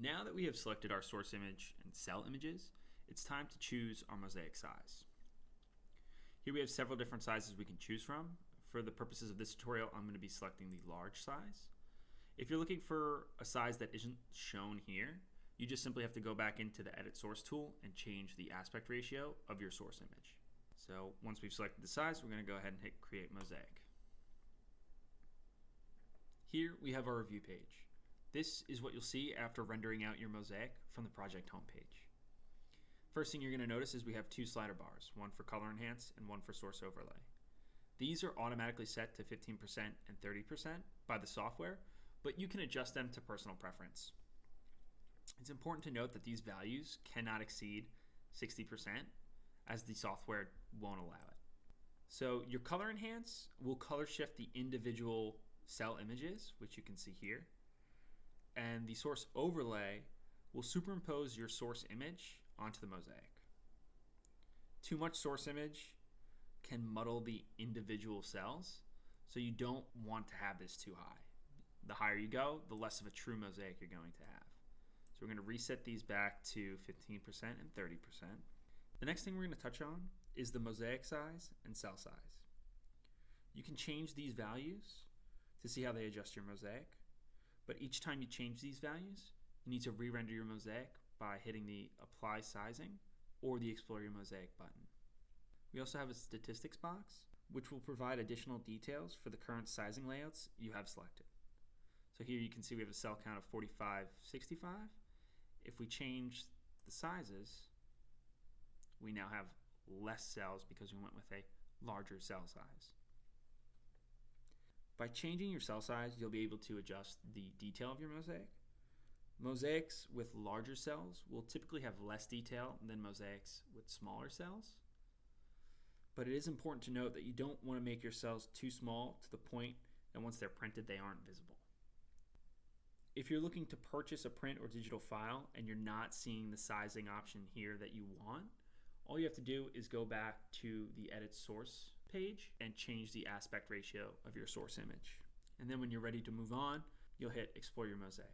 Now that we have selected our source image and cell images, it's time to choose our mosaic size. Here we have several different sizes we can choose from. For the purposes of this tutorial, I'm going to be selecting the large size. If you're looking for a size that isn't shown here, you just simply have to go back into the Edit Source tool and change the aspect ratio of your source image. So once we've selected the size, we're going to go ahead and hit Create Mosaic. Here we have our review page. This is what you'll see after rendering out your mosaic from the project homepage. First thing you're going to notice is we have two slider bars, one for color enhance and one for source overlay. These are automatically set to 15% and 30% by the software, but you can adjust them to personal preference. It's important to note that these values cannot exceed 60%, as the software won't allow it. So your color enhance will color shift the individual cell images, which you can see here, and the source overlay will superimpose your source image onto the mosaic. Too much source image can muddle the individual cells, so you don't want to have this too high. The higher you go, the less of a true mosaic you're going to have. So we're going to reset these back to 15% and 30%. The next thing we're going to touch on is the mosaic size and cell size. You can change these values to see how they adjust your mosaic, but each time you change these values, you need to re-render your mosaic by hitting the Apply Sizing or the Explore Your Mosaic button. We also have a statistics box, which will provide additional details for the current sizing layouts you have selected. So here you can see we have a cell count of 4565. If we change the sizes, we now have less cells because we went with a larger cell size. By changing your cell size, you'll be able to adjust the detail of your mosaic. Mosaics with larger cells will typically have less detail than mosaics with smaller cells. But it is important to note that you don't want to make your cells too small to the point that once they're printed, they aren't visible. If you're looking to purchase a print or digital file and you're not seeing the sizing option here that you want, all you have to do is go back to the Edit Source page and change the aspect ratio of your source image. And then when you're ready to move on, you'll hit Explore Your Mosaic.